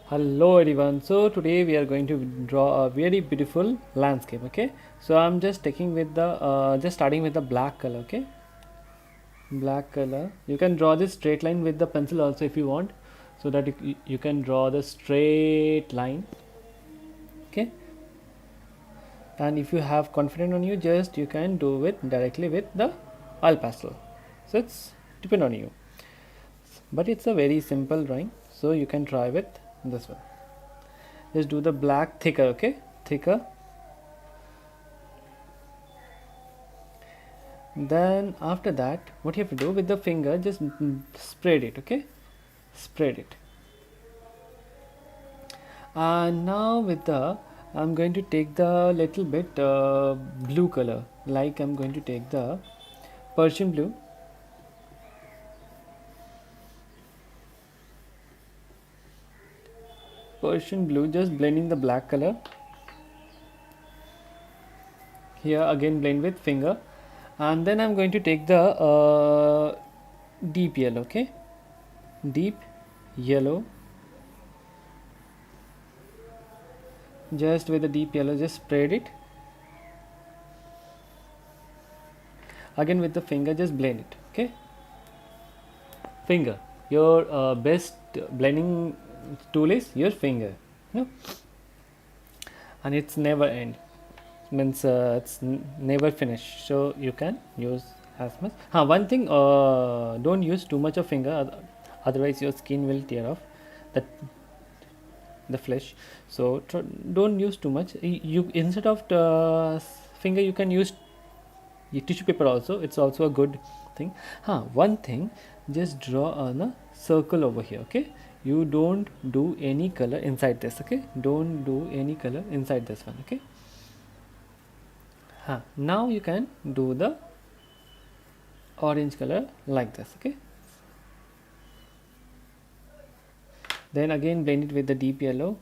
Hello everyone. So today we are going to draw a very beautiful landscape. Okay. So I'm just taking with the just starting with the black color. Okay. Black color. You can draw this straight line with the pencil also if you want, so that you can draw the straight line. Okay. And if you have confidence on you, just you can do it directly with the oil pastel. So it's depend on you. But it's a very simple drawing. So you can try with this one. Just do the black thicker. Okay. Thicker. Then after that, what you have to do with the finger, just spread it. Okay, spread it. And now with the, I'm going to take the little bit blue color, like I'm going to take the Persian blue. Persian blue, just blending the black color. Here again blend with finger. And then I'm going to take the deep yellow. Okay, deep yellow. Just with the deep yellow, just spread it. Again with the finger, just blend it. Okay, finger, your best blending tool is your finger, no? And it's never end, means it's never finish, so you can use as much. One thing, don't use too much of finger, otherwise your skin will tear off the the flesh. So don't use too much. You instead of finger, you can use tissue paper also. It's also a good thing. One thing, just draw on a circle over here. Okay, you don't do any color inside this. Okay, don't do any color inside this one. Okay. Now you can do the orange color like this. Okay, then again blend it with the deep yellow.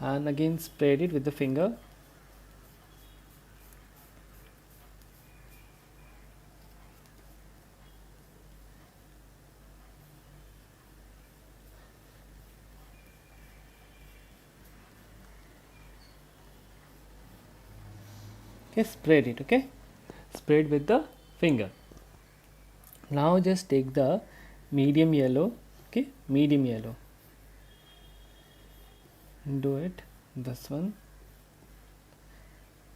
And again spread it with the finger. Okay, spread it. Okay, spread with the finger. Now just take the medium yellow. Okay, medium yellow, do it, this one,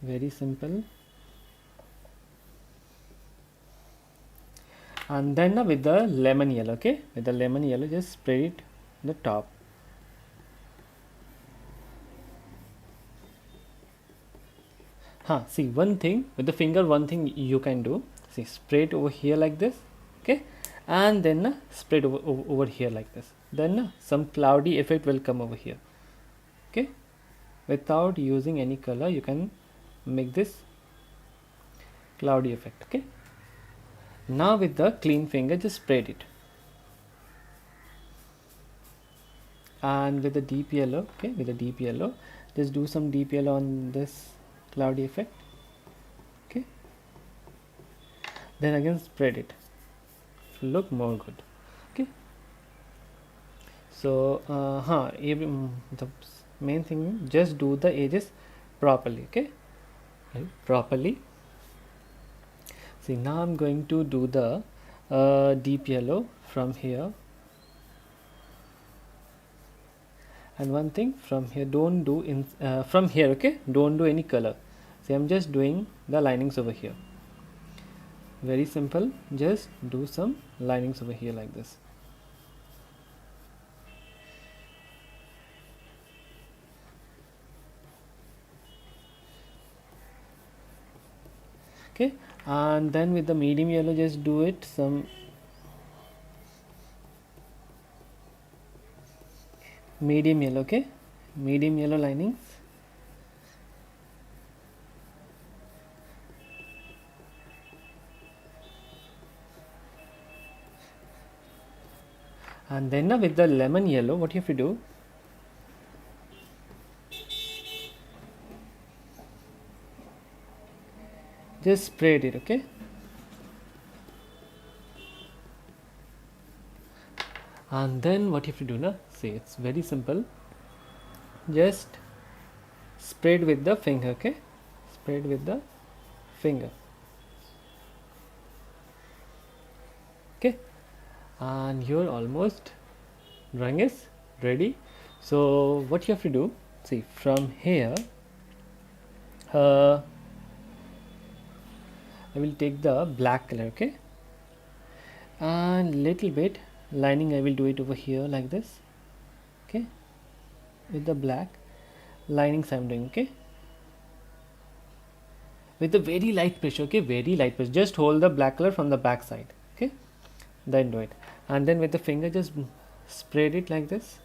very simple. And then with the lemon yellow. Okay, with the lemon yellow, just spread it on the top. See, one thing with the finger, one thing you can do, see, spread over here like this. Okay, and then spread over here like this. Then some cloudy effect will come over here. Okay, without using any color, you can make this cloudy effect. Okay, now with the clean finger, just spread it. And with the deep yellow, okay, with the deep yellow, just do some deep yellow on this cloudy effect. Okay, then again spread it, look more good. Okay, so the main thing, just do the edges properly. Okay, properly. See, now I'm going to do the deep yellow from here. And one thing, from here, don't do in from here. Okay, don't do any color. See, I'm just doing the linings over here. Very simple, just do some linings over here like this. Okay, and then with the medium yellow, just do it some medium yellow. Okay, medium yellow linings. And then now with the lemon yellow, what you have to do, just spread it, okay? And then what you have to do now, see, it's very simple. Just spread with the finger, okay? Spread with the finger, okay? And your almost drawing is ready. So what you have to do, see, from here I will take the black color, okay, and little bit lining I will do it over here like this, okay, with the black linings I'm doing, okay, with a very light pressure, okay, very light pressure. Just hold the black color from the back side, okay, then do it, and then with the finger just spread it like this,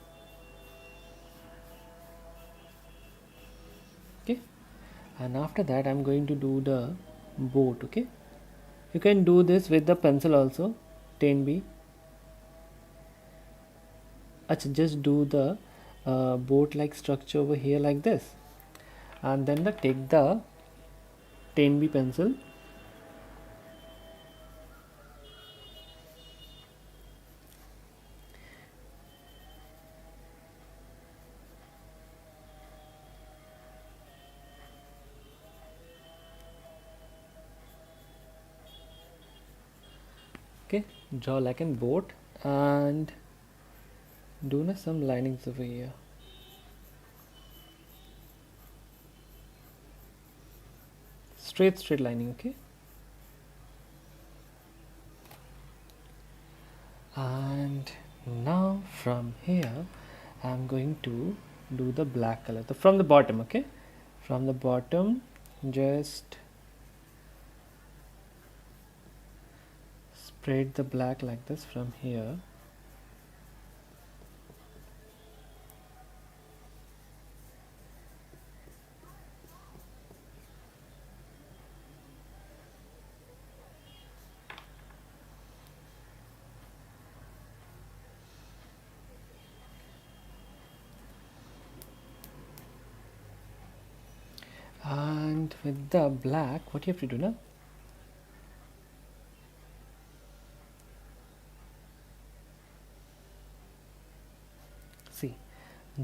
okay. And after that I'm going to do the boat, okay. You can do this with the pencil also, 10B. Achha, just do the boat like structure over here like this, and then take the 10B pencil, okay, draw like a boat and do some linings over here. Straight lining, okay. And now from here I'm going to do the black color from the bottom, okay, from the bottom. Just spread the black like this from here, and with the black what you have to do now, see,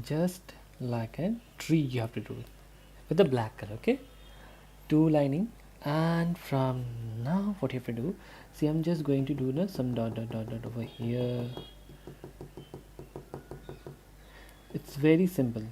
just like a tree you have to do it with the black color, okay, two lining. And from now what you have to do, see, I'm just going to do some dot over here. It's very simple.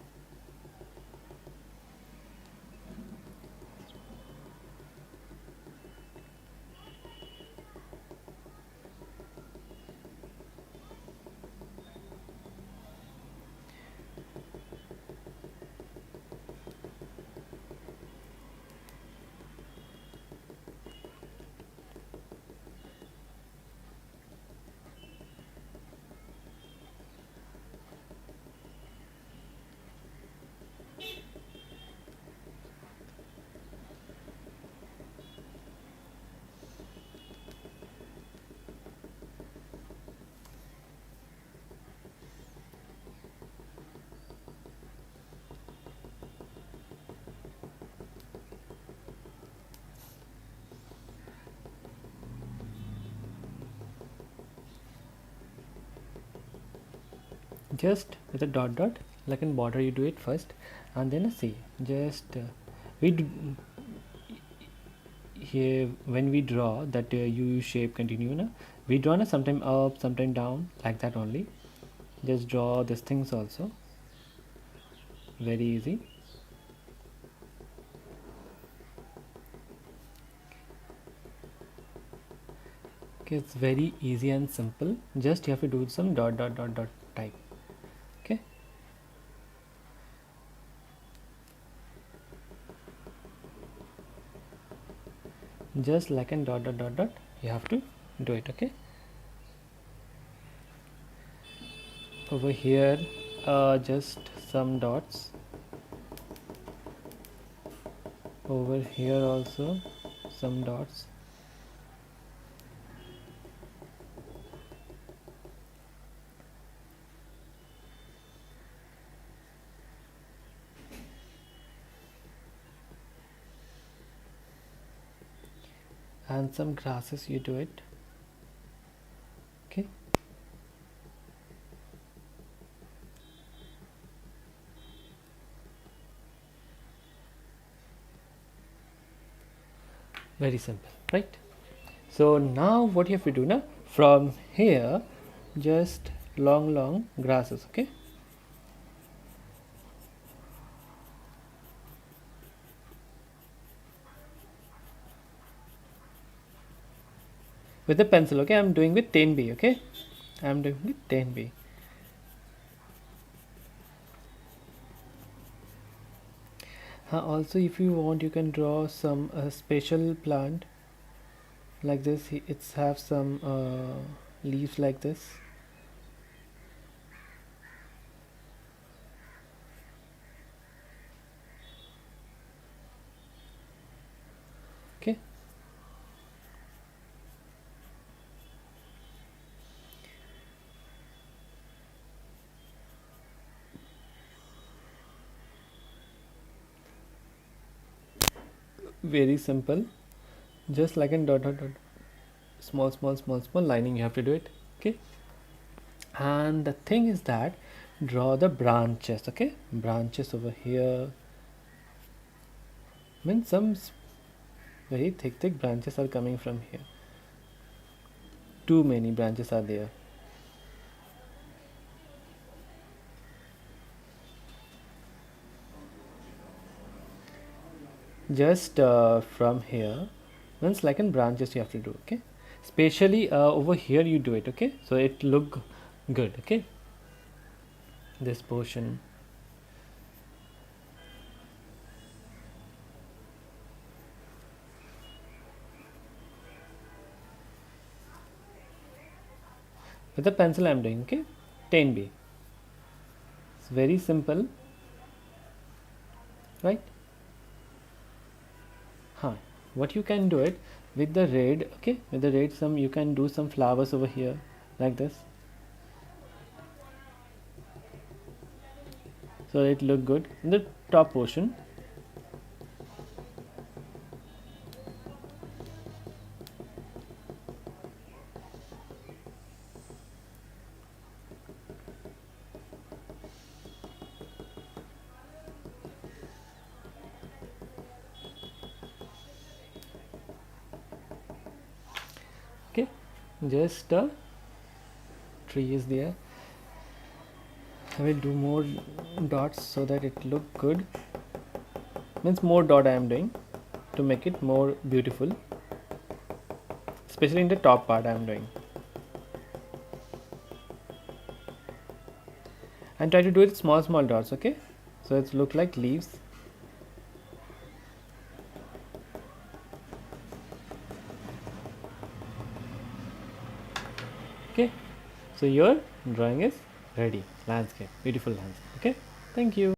Just with a dot like in border you do it first, and then see, just here when we draw that U shape continue na, we draw sometime up sometime down like that only. Just draw these things also, very easy. Okay, it's very easy and simple. Just you have to do some dot type, okay. Just like a dot you have to do it, okay. Over here just some dots, over here also some dots, and some grasses you do it. Okay, very simple, right? So now what you have to do now, from here just long grasses. Okay, with the pencil. Okay, I'm doing with 10B. Okay, I'm doing with 10B. Also, if you want, you can draw some special plant like this. It's have some leaves like this. Okay, very simple, just like in dot, small lining you have to do it. Okay, and the thing is that draw the branches. Okay, branches over here, means some very thick branches are coming from here. Too many branches are there. Just from here, means like in branches you have to do. Okay, especially over here you do it. Okay, so it look good. Okay, this portion. With the pencil I'm doing. Okay, 10B. It's very simple, right? What you can do it with the red. Okay, with the red, some you can do some flowers over here like this, so it look good in the top portion. Okay, just a tree is there. I will do more dots so that it look good. Means more dot I am doing to make it more beautiful, especially in the top part I am doing. And try to do it small dots. Okay, so it's look like leaves. Okay, so your drawing is ready. Landscape, beautiful landscape. Okay, thank you.